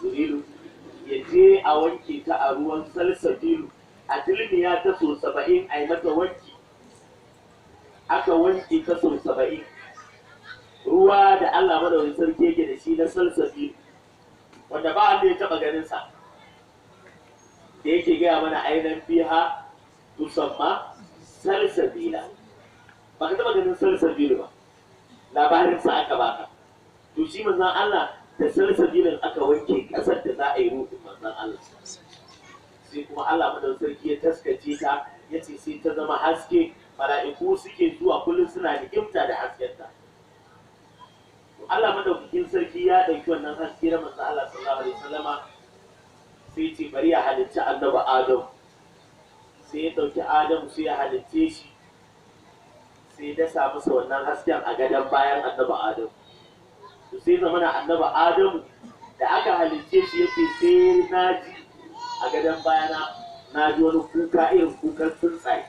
jibrilu ya je a wanke ta a ruwan salsabilu a tilmiya ta so 70 a yi mata wanki. Aka wanke ta so 70 ruwa da Allah madawin sarki yake da shi na salsabilu wanda ba wanda ya taba ganin sa, da yake gaya mana ainihin fiha tusamma salsabila. Ba ka taba ganin salsabilu ba, labarin sa aka baka. To shi manzon Allah da salsabilin aka wanke kasar da za a yi ruhin manzon Allah, sai kuma Allah madawin sarki ya taskace ta, ya ce sai ta zama haske, mala'iku suke zuwa kullum suna nikimta da haskenta. Allah madaukakin sarki ya ɗauki wannan haske na manzo Allah sallallahu alaihi wasallama sai ce bari ya halicci annabi Adam, sai ya ɗauki Adam sai ya halicce shi, sai ya dasa masa wannan hasken a gadon bayan annabi Adam. To sai zamana annabi Adam da aka halicce shi yace sai na ji a gadon bayana na ji wani kuka irin kukan tsuntsaye.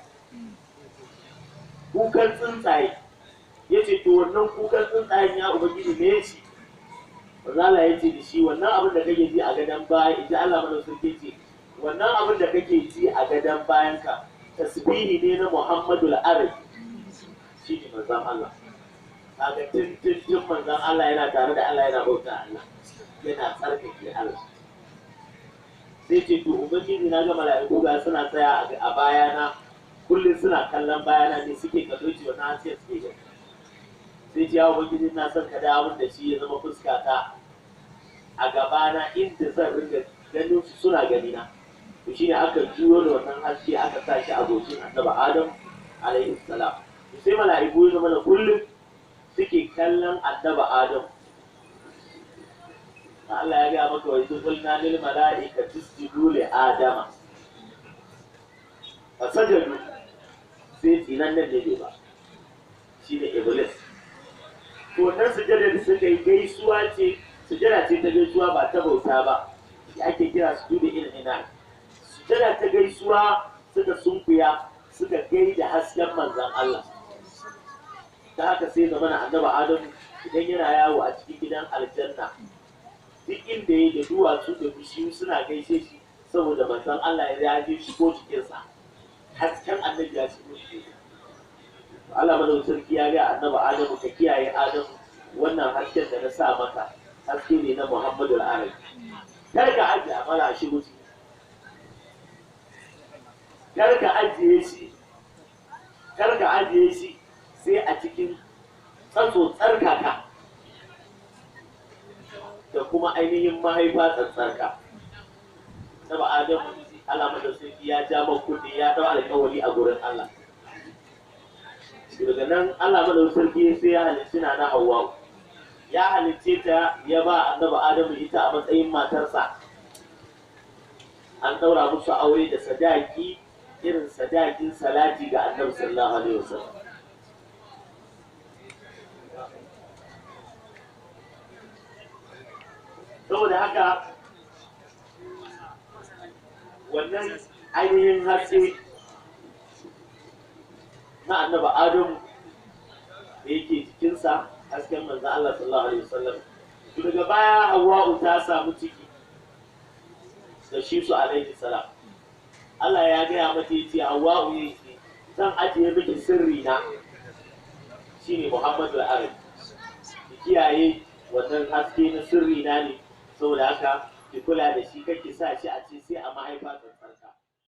Kukan tsuntsaye ya ce to wannan kukan tsuntsayen ya ubangiji ne shi. Allah ya ce da shi wannan abin da kake ji a gadon baya, ita Allah mana sarki ce wannan abin da kake ji a gadon bayanka tasbihi ne na Muhammadul Arabi, shi ne manzon Allah. Kaga tun manzon Allah yana tare da Allah, yana bauta Allah, yana tsarkake Allah. Sai ce to ubangiji na ga mala'iku ga suna tsaya a bayana, kullum suna kallon bayana ne suke kallo ci wannan hasken suke gani. Sai ce ya ubangiji na son ka dawo da shi ya zama fuskata a gabana inda zan ringa ganin su suna gani na. To shine aka juyo da wannan haske aka sa shi a goshin annabi Adam alaihi salam. To sai mala'iku ya zama da kullum suke kallon annabi Adam. Allah ya ga maka wa idh qulna lil mala'ikati isjudu li adama fasajadu, sai tsinan nan ne ba shi ne iblis. To wannan sujada da suka yi gaisuwa ce, sujada ce ta gaisuwa ba ta bauta ba, shi ake kira sujudu ina. Sujada ta gaisuwa suka sunkuya suka gaida hasken manzon Allah. Ta haka sai zamana annabi Adam idan yana yawo a cikin gidan aljanna, duk inda ya da duwatsu da bishiyu suna gaishe shi saboda manzon Allah ya je shigo cikinsa, hasken annabi ya shigo cikinsa. Allah madaukakin sarki ya ga annabi Adamu ka kiyaye Adamu, wannan hasken da na sa maka haske ne na Muhammadul Arabi, kar ka ajiye amana shi wuce, kar ka ajiye shi sai a cikin tsatso tsarkaka da kuma ainihin mahaifa tsantsarka. Annabi Adamu Allah madaukakin sarki ya ja makunni, ya dau alƙawari a gurin Allah. Daga nan Allah madaukakin sarki sai ya halicci na Hawwa, ya halicce ta ya ba annabi Adamu ita a matsayin matarsa. An daura musu aure da sadaki irin sadakin salati ga annabi sallallahu alaihi wasallam. Saboda haka wannan ainihin haske na annabi Adamu da yake cikinsa, hasken manzon Allah sallallahu alaihi wasallam. Daga baya Hawwa'u ta samu ciki da shi su alaihi salam. Allah ya gaya mata yace Hawwa'u yace zan ajiye miki sirri na, shine Muhammadul Arabi, ki kiyaye wannan haske na sirri na ne, saboda haka ki kula da shi, kake sa shi a cikin